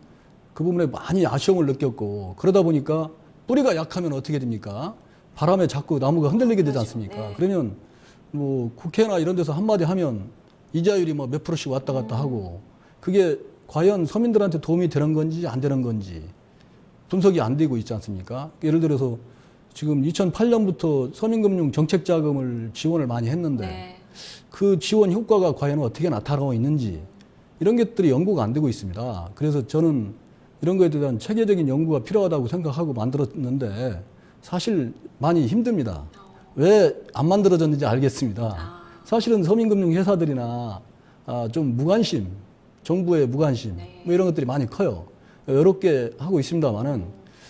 그 부분에 많이 아쉬움을 느꼈고 그러다 보니까 뿌리가 약하면 어떻게 됩니까? 바람에 자꾸 나무가 흔들리게 되지 않습니까? 네. 그러면 뭐 국회나 이런 데서 한마디 하면 이자율이 뭐 몇 프로씩 왔다 갔다 하고 그게 과연 서민들한테 도움이 되는 건지 안 되는 건지 분석이 안 되고 있지 않습니까? 예를 들어서 지금 2008년부터 서민금융 정책자금을 지원을 많이 했는데 네. 그 지원 효과가 과연 어떻게 나타나고 있는지 이런 것들이 연구가 안 되고 있습니다. 그래서 저는 이런 것에 대한 체계적인 연구가 필요하다고 생각하고 만들었는데 사실 많이 힘듭니다. 왜 안 만들어졌는지 알겠습니다. 사실은 서민금융 회사들이나 좀 무관심, 정부의 무관심 뭐 이런 것들이 많이 커요. 여러 개 하고 있습니다만은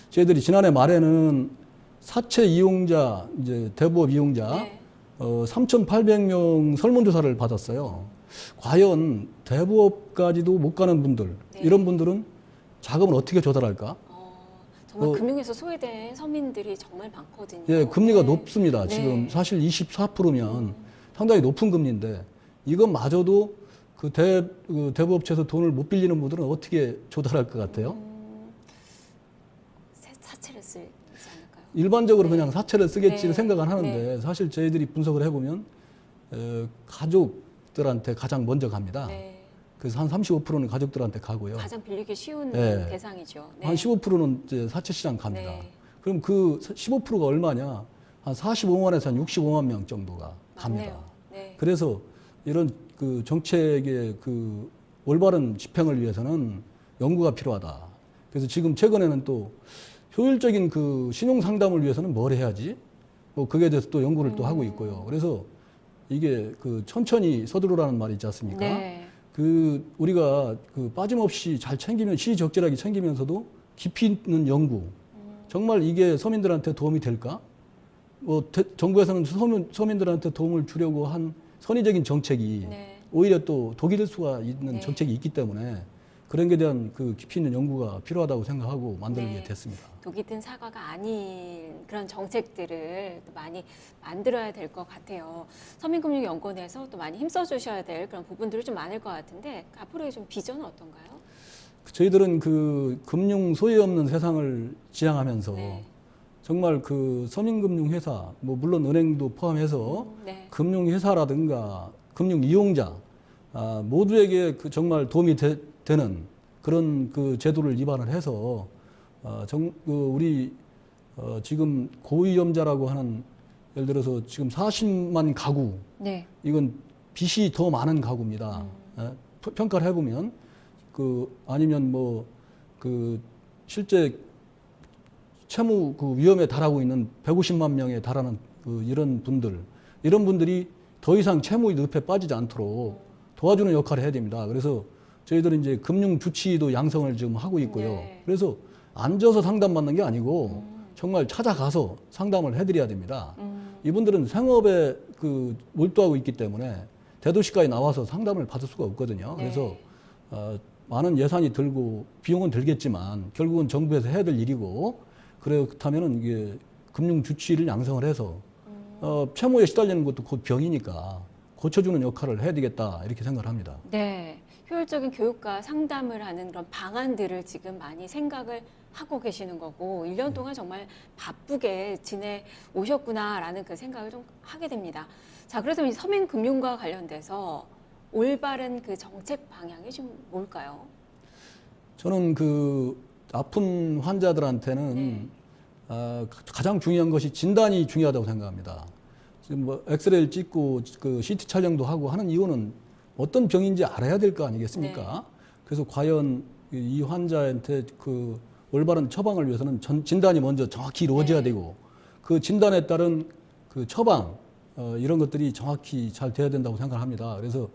저희들이 지난해 말에는 사채 이용자, 이제 대부업 이용자 네. 3,800명 설문조사를 받았어요. 과연 대부업까지도 못 가는 분들, 네. 이런 분들은 자금을 어떻게 조달할까? 정말 금융에서 소외된 서민들이 정말 많거든요. 예, 금리가 네. 높습니다. 네. 지금 사실 24%면 상당히 높은 금리인데 이것마저도 그 대부업체에서 돈을 못 빌리는 분들은 어떻게 조달할 것 같아요? 사채를 쓰지 않을까요? 일반적으로 네. 그냥 사채를 쓰겠지를 네. 생각은 하는데 사실 저희들이 분석을 해보면 가족들한테 가장 먼저 갑니다. 네. 그래서 한 35%는 가족들한테 가고요. 가장 빌리기 쉬운 네. 대상이죠. 네. 한 15%는 이제 사채 시장 갑니다. 네. 그럼 그 15%가 얼마냐? 한 45만에서 한 65만 명 정도가 갑니다. 맞네요. 네. 그래서 이런 그 정책의 그 올바른 집행을 위해서는 연구가 필요하다. 그래서 지금 최근에는 또 효율적인 그 신용 상담을 위해서는 뭘 해야지? 뭐 그게 대해서 또 연구를 또 하고 있고요. 그래서 이게 그 천천히 서두르라는 말이 있지 않습니까? 네. 그 우리가 그 빠짐없이 잘 챙기면 시적절하게 챙기면서도 깊이 있는 연구. 정말 이게 서민들한테 도움이 될까? 정부에서는 서민들한테 도움을 주려고 한 선의적인 정책이 네. 오히려 또 독이 될 수가 있는 네. 정책이 있기 때문에 그런 게 대한 그 깊이 있는 연구가 필요하다고 생각하고 만들게 네. 됐습니다. 독이 든 사과가 아닌 그런 정책들을 또 많이 만들어야 될 것 같아요. 서민금융연구원에서 또 많이 힘써 주셔야 될 그런 부분들이 좀 많을 것 같은데 앞으로의 좀 비전은 어떤가요? 저희들은 그 금융 소외 없는 세상을 지향하면서 네. 정말 그 서민금융회사, 뭐 물론 은행도 포함해서 네. 금융회사라든가 금융 이용자 모두에게 그 정말 도움이 되는 그런 그 제도를 입안을 해서 우리 지금 고위험자라고 하는 예를 들어서 지금 40만 가구 네. 이건 빚이 더 많은 가구입니다. 평가를 해보면 아니면 뭐 실제 채무 위험에 달하고 있는 150만 명에 달하는 이런 분들이 더 이상 채무 늪에 빠지지 않도록 도와주는 역할을 해야 됩니다. 그래서 저희들은 이제 금융 주치의도 양성을 지금 하고 있고요. 네. 그래서 앉아서 상담받는 게 아니고 정말 찾아가서 상담을 해드려야 됩니다. 이분들은 생업에 몰두하고 있기 때문에 대도시까지 나와서 상담을 받을 수가 없거든요. 네. 그래서 많은 예산이 들고 비용은 들겠지만 결국은 정부에서 해야 될 일이고 그렇다면은 이게 금융 주치의를 양성을 해서 채무에 시달리는 것도 곧 병이니까 고쳐주는 역할을 해야 되겠다 이렇게 생각을 합니다. 네. 효율적인 교육과 상담을 하는 그런 방안들을 지금 많이 생각을 하고 계시는 거고 1년 동안 정말 바쁘게 지내오셨구나라는 그 생각을 좀 하게 됩니다. 자, 그래서 이 서민금융과 관련돼서 올바른 그 정책 방향이 좀 뭘까요? 저는 아픈 환자들한테는 네. 가장 중요한 것이 진단이 중요하다고 생각합니다. 지금 뭐 엑스레이를 찍고 CT 촬영도 하고 하는 이유는 어떤 병인지 알아야 될 거 아니겠습니까? 네. 그래서 과연 이 환자한테 올바른 처방을 위해서는 진단이 먼저 정확히 이루어져야 네. 되고 그 진단에 따른 처방 이런 것들이 정확히 잘 돼야 된다고 생각합니다. 그래서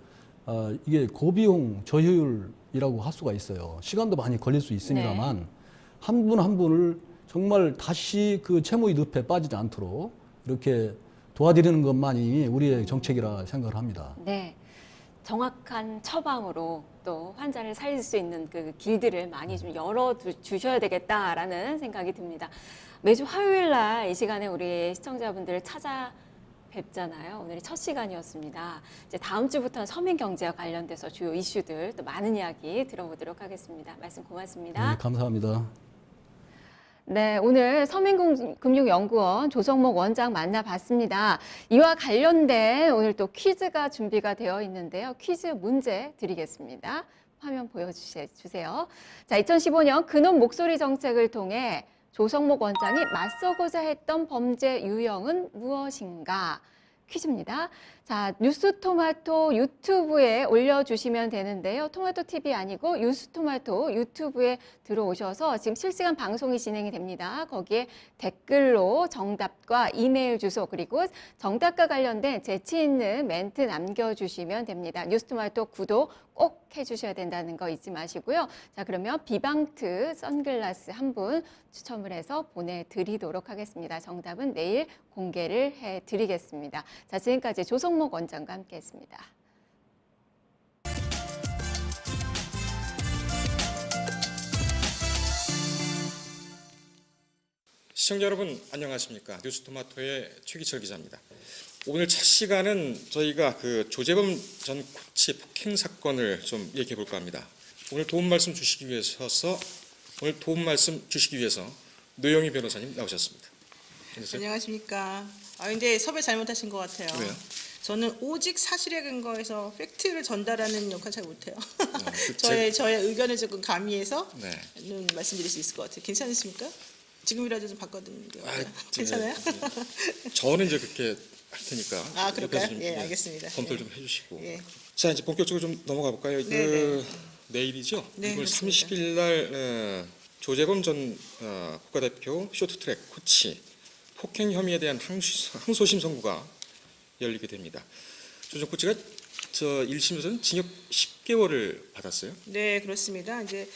이게 고비용 저효율이라고 할 수가 있어요. 시간도 많이 걸릴 수 있습니다만 네. 한 분 한 분을 정말 다시 채무의 늪에 빠지지 않도록 이렇게 도와드리는 것만이 우리의 정책이라 생각을 합니다. 네. 정확한 처방으로 또 환자를 살릴 수 있는 그 길들을 많이 좀 열어 주셔야 되겠다라는 생각이 듭니다. 매주 화요일 날 이 시간에 우리 시청자분들을 찾아뵙잖아요. 오늘이 첫 시간이었습니다. 이제 다음 주부터는 서민 경제와 관련돼서 주요 이슈들 또 많은 이야기 들어보도록 하겠습니다. 말씀 고맙습니다. 네, 감사합니다. 네, 오늘 서민금융연구원 조성목 원장 만나봤습니다. 이와 관련된 오늘 또 퀴즈가 준비가 되어 있는데요. 퀴즈 문제 드리겠습니다. 화면 보여주세요. 자, 2015년 근원 목소리 정책을 통해 조성목 원장이 맞서고자 했던 범죄 유형은 무엇인가? 퀴즈입니다. 자, 뉴스토마토 유튜브에 올려주시면 되는데요. 토마토 TV 아니고 뉴스토마토 유튜브에 들어오셔서 지금 실시간 방송이 진행이 됩니다. 거기에 댓글로 정답과 이메일 주소 그리고 정답과 관련된 재치 있는 멘트 남겨주시면 됩니다. 뉴스토마토 구독 꼭 해주셔야 된다는 거 잊지 마시고요. 자, 그러면 비방트 선글라스 한 분 추첨을 해서 보내드리도록 하겠습니다. 정답은 내일 공개를 해드리겠습니다. 자, 지금까지 조성목 원장과 함께했습니다. 시청자 여러분 안녕하십니까? 뉴스토마토의 최기철 기자입니다. 오늘 첫 시간은 저희가 조재범 전 코치 폭행 사건을 좀 얘기해 볼까 합니다. 오늘 도움 말씀 주시기 위해서 노영희 변호사님 나오셨습니다. 안녕하십니까. 근데 섭외 잘못하신 것 같아요. 왜요? 저는 오직 사실에 근거해서 팩트를 전달하는 역할 잘 못해요. 그 저의 의견을 조금 가미해서 네. 말씀드릴 수 있을 것 같아요. 괜찮으십니까? 지금이라도 좀 바꿔드리는 게 괜찮아요? 저는 이제 그렇게 할 테니까. 그럴까요? 좀, 예, 알겠습니다. 검토를 예. 좀 해주시고. 예. 자, 이제 본격적으로 좀 넘어가 볼까요? 내일이죠? 네, 6월 그렇습니다. 30일 날 조재범 전 국가대표 쇼트트랙 코치 폭행 혐의에 대한 항소심 선고가 열리게 됩니다. 조 전 코치가 1심에서는 징역 10개월을 받았어요. 네, 그렇습니다. 이제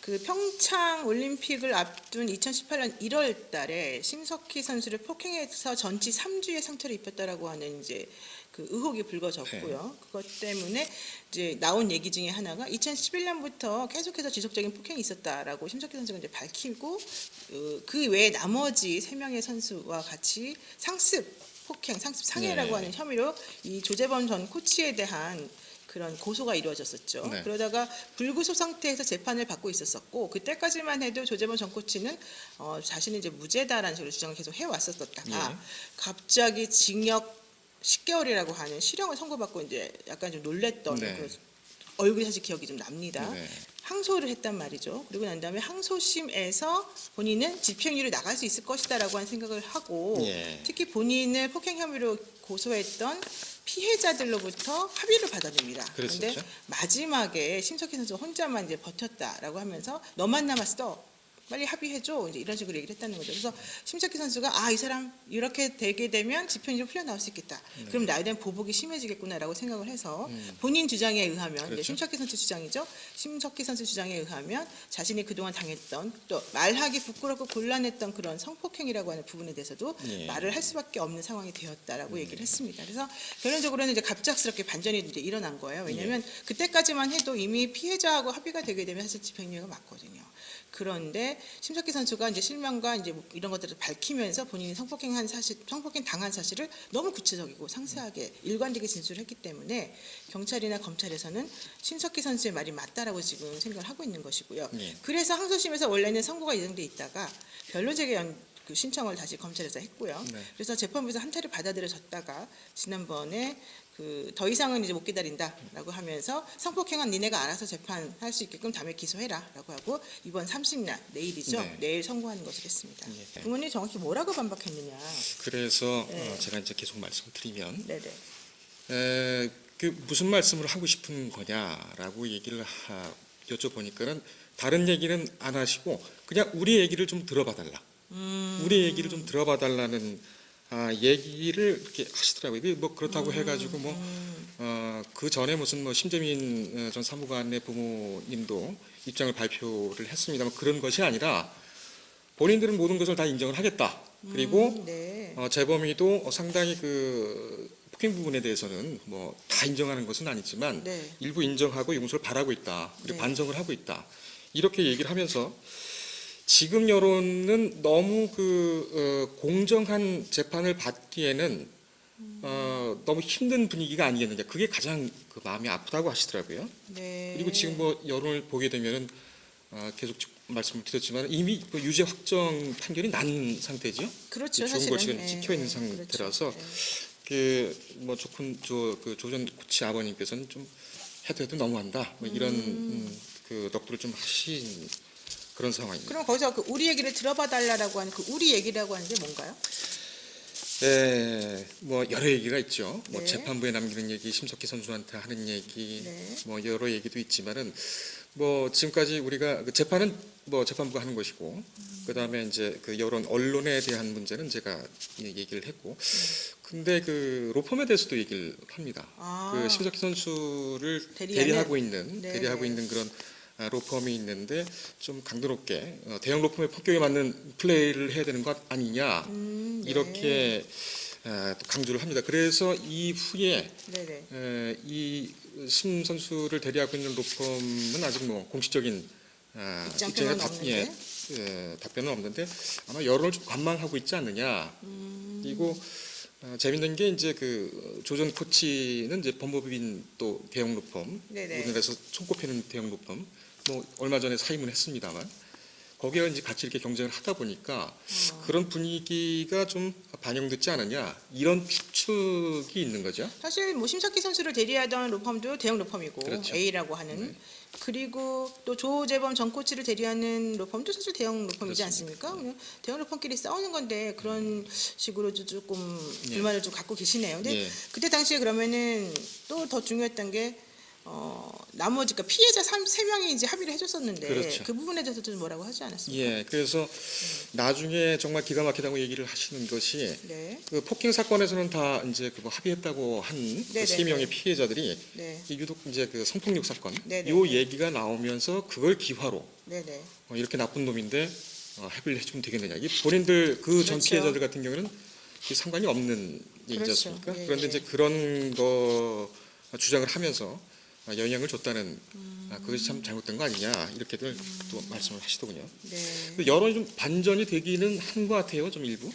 그 평창 올림픽을 앞둔 2018년 1월 달에 심석희 선수를 폭행해서 전치 3주의 상처를 입혔다라고 하는 이제 그 의혹이 불거졌고요. 그것 때문에 이제 나온 얘기 중에 하나가 2011년부터 계속해서 지속적인 폭행이 있었다라고 심석희 선수가 이제 밝히고 그 외에 나머지 3명의 선수와 같이 상습 폭행, 상습 상해라고 하는 혐의로 이 조재범 전 코치에 대한 그런 고소가 이루어졌었죠. 네. 그러다가 불구속 상태에서 재판을 받고 있었었고 그때까지만 해도 조재범 전 코치는 자신이 이제 무죄다라는 식으로 주장을 계속 해왔었다가 갑자기 징역 10개월이라고 하는 실형을 선고받고 이제 약간 좀 놀랬던 네. 그 얼굴이 사실 기억이 좀 납니다. 네. 항소를 했단 말이죠. 그리고 난 다음에 항소심에서 본인은 집행유예로 나갈 수 있을 것이다라고 하는 생각을 하고 예. 특히 본인을 폭행 혐의로 고소했던 피해자들로부터 합의를 받아냅니다. 그런데 그랬었죠. 마지막에 심석희 선수 혼자만 이제 버텼다라고 하면서 너만 남았어. 빨리 합의해줘. 이제 이런 식으로 얘기를 했다는 거죠. 그래서 심석희 선수가 이 사람 이렇게 되게 되면 집행유예로 풀려 나올 수 있겠다. 그럼 나에 대한 보복이 심해지겠구나라고 생각을 해서 본인 주장에 의하면 그렇죠. 네, 심석희 선수 주장이죠. 심석희 선수 주장에 의하면 자신이 그동안 당했던 또 말하기 부끄럽고 곤란했던 그런 성폭행이라고 하는 부분에 대해서도 말을 할 수밖에 없는 상황이 되었다라고 얘기를 했습니다. 그래서 결론적으로는 이제 갑작스럽게 반전이 이제 일어난 거예요. 왜냐하면 그때까지만 해도 이미 피해자하고 합의가 되게 되면 사실 집행유예가 맞거든요. 그런데 심석희 선수가 이제 실명과 이제 뭐 이런 것들을 밝히면서 본인이 성폭행 당한 사실을 너무 구체적이고 상세하게 일관되게 진술했기 때문에 경찰이나 검찰에서는 심석희 선수의 말이 맞다라고 지금 생각을 하고 있는 것이고요. 그래서 항소심에서 원래는 선고가 예정돼 있다가 변론재개 그 신청을 다시 검찰에서 했고요. 그래서 재판부에서 한 차례 받아들여졌다가 지난번에 그 더 이상은 이제 못 기다린다라고 하면서 성폭행한 니네가 알아서 재판할 수 있게끔 다음에 기소해라라고 하고 이번 30날 내일이죠. 네. 내일 선고하는 것으로 했습니다. 부모님이 정확히 뭐라고 반박했느냐. 그래서 제가 이제 계속 말씀을 드리면 네네. 그 무슨 말씀을 하고 싶은 거냐라고 얘기를 여쭤보니까는 다른 얘기는 안 하시고 그냥 우리 얘기를 좀 들어봐 달라. 우리 얘기를 좀 들어봐 달라는 얘기를 이렇게 하시더라고요. 뭐 그렇다고 해가지고 그 전에 무슨 뭐 심재민 전 사무관의 부모님도 입장을 발표를 했습니다만 그런 것이 아니라 본인들은 모든 것을 다 인정을 하겠다. 그리고 네. 재범이도 상당히 그 폭행 부분에 대해서는 뭐 다 인정하는 것은 아니지만 네. 일부 인정하고 용서를 바라고 있다. 그리고 네. 반성을 하고 있다. 이렇게 얘기를 하면서 지금 여론은 너무 공정한 재판을 받기에는 너무 힘든 분위기가 아니겠느냐. 그게 가장 그 마음이 아프다고 하시더라고요. 네. 그리고 지금 뭐 여론을 보게 되면은 계속 말씀을 드렸지만 이미 그 유죄 확정 판결이 난 상태죠. 그렇죠. 좋은 사실은. 거치가 찍혀 있는 상태라서 그 뭐 조전 코치 아버님께서는 좀 해도 너무한다. 뭐 이런 그 넋두를 좀 하신 그런 상황입니다. 그럼 거기서 그 우리 얘기를 들어봐 달라라고 하는 그 우리 얘기라고 하는 게 뭔가요? 네, 뭐 여러 얘기가 있죠. 뭐 네. 재판부에 남기는 얘기, 심석희 선수한테 하는 얘기, 네. 뭐 여러 얘기도 있지만은 뭐 지금까지 우리가 그 재판은 뭐 재판부가 하는 것이고, 그 다음에 이제 그 여론 언론에 대한 문제는 제가 얘기를 했고, 근데 그 로펌에 대해서도 얘기를 합니다. 그 심석희 선수를 대리하고 있는 그런 로펌이 있는데 좀 강도 높게 대형 로펌의 폭격에 맞는 플레이를 해야 되는 것 아니냐 이렇게 또 강조를 합니다. 그래서 이후에 이 심 선수를 대리하고 있는 로펌은 아직 뭐 공식적인 입장표는 답변은 없는데 아마 여론을 좀 관망하고 있지 않느냐. 그리고 재밌는 게 이제 그 조전 코치는 이제 법무법인 또 대형 로펌, 우리나라에서 손꼽히는 대형 로펌, 뭐 얼마 전에 사임을 했습니다만 거기에 이제 같이 이렇게 경쟁을 하다 보니까 그런 분위기가 좀 반영됐지 않느냐 이런 추측이 있는 거죠. 사실 뭐 심석희 선수를 대리하던 로펌도 대형 로펌이고 그렇죠. A라고 하는 그리고 또 조재범 전 코치를 대리하는 로펌도 사실 대형 로펌이지 않습니까? 그냥 대형 로펌끼리 싸우는 건데 그런 식으로 조금 불만을 좀 갖고 계시네요. 근데 그때 당시에 그러면은 또 더 중요했던 게 나머지 그러니까 피해자 3명이 이제 합의를 해줬었는데 그렇죠. 그 부분에 대해서도 좀 뭐라고 하지 않았습니까? 예, 그래서 나중에 정말 기가 막히다고 얘기를 하시는 것이 네. 그 폭행 사건에서는 다 이제 그거 합의했다고 한 그 네네네. 3명의 피해자들이 네. 이 유독 이제 그 성폭력 사건 네네네. 요 얘기가 나오면서 그걸 기화로 네네. 이렇게 나쁜 놈인데 합의를 해주면 되겠느냐. 이 본인들 그 전 그렇죠. 피해자들 같은 경우는 이 상관이 없는 얘기지 그렇죠. 않습니까? 예, 그런데 예. 이제 그런 거 주장을 하면서 영향을 줬다는 그것이 참 잘못된 거 아니냐 이렇게들 또 말씀을 하시더군요. 네. 여론이 좀 반전이 되기는 한 것 같아요, 좀 일부.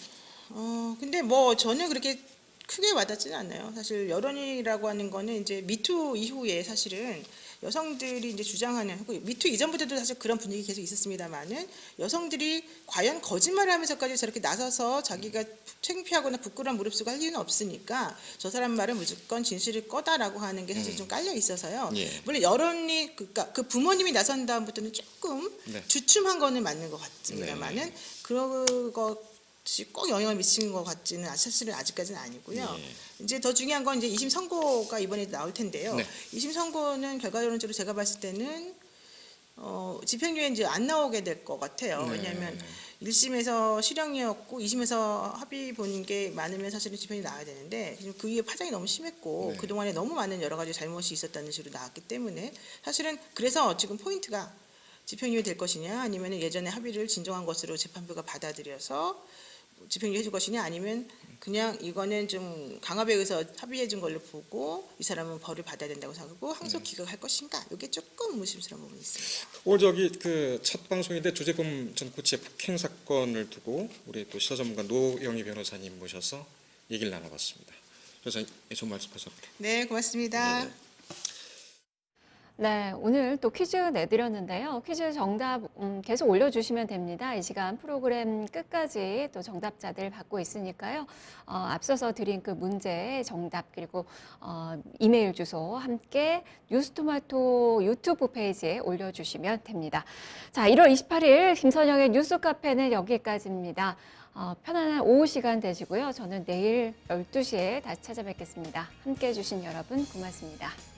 근데 뭐 저는 그렇게 크게 와닿지는 않아요. 사실 여론이라고 하는 거는 이제 미투 이후에 사실은 여성들이 이제 주장하는 미투 이전부터도 사실 그런 분위기 계속 있었습니다만은 여성들이 과연 거짓말을 하면서까지 저렇게 나서서 자기가 창피하거나 부끄러운 무릅쓰고 할 이유는 없으니까 저 사람 말은 무조건 진실을 꺼다라고 하는 게 사실 좀 깔려 있어서요. 예. 물론 여론이 그러니까 그 부모님이 나선 다음부터는 조금 네. 주춤한 거는 맞는 것 같습니다만은 그것이 꼭 영향을 미치는 것 같지는 사실은 아직까지는 아니고요. 이제 더 중요한 건 이제 2심 선고가 이번에 나올 텐데요. 네. 2심 선고는 결과론적으로 제가 봤을 때는 집행유예 이제 안 나오게 될 것 같아요. 네. 왜냐하면 1심에서 실형이었고 2심에서 합의 본 게 많으면 사실은 집행이 나와야 되는데 지금 그 이후에 파장이 너무 심했고 네. 그동안에 너무 많은 여러 가지 잘못이 있었다는 식으로 나왔기 때문에 사실은 그래서 지금 포인트가 집행유예 될 것이냐 아니면 예전에 합의를 진정한 것으로 재판부가 받아들여서 집행유예 해줄 것이냐 아니면 그냥 이거는 좀 강압에 의해서 합의해 준 걸로 보고 이 사람은 벌을 받아야 된다고 생각하고 항소 기각할 것인가 이게 조금 의심스러운 부분이 있습니다. 오늘 저기 그 첫 방송인데 조재범 전 코치의 폭행 사건을 두고 우리 또 시사 전문가 노영희 변호사님 모셔서 얘기를 나눠봤습니다. 그래서 좋은 말씀 감사합니다. 네, 고맙습니다. 네. 네, 오늘 또 퀴즈 내드렸는데요. 퀴즈 정답 계속 올려주시면 됩니다. 이 시간 프로그램 끝까지 또 정답자들 받고 있으니까요. 앞서서 드린 그 문제 정답 그리고 이메일 주소 함께 뉴스토마토 유튜브 페이지에 올려주시면 됩니다. 자, 1월 28일 김선영의 뉴스 카페는 여기까지입니다. 편안한 오후 시간 되시고요. 저는 내일 12시에 다시 찾아뵙겠습니다. 함께해 주신 여러분 고맙습니다.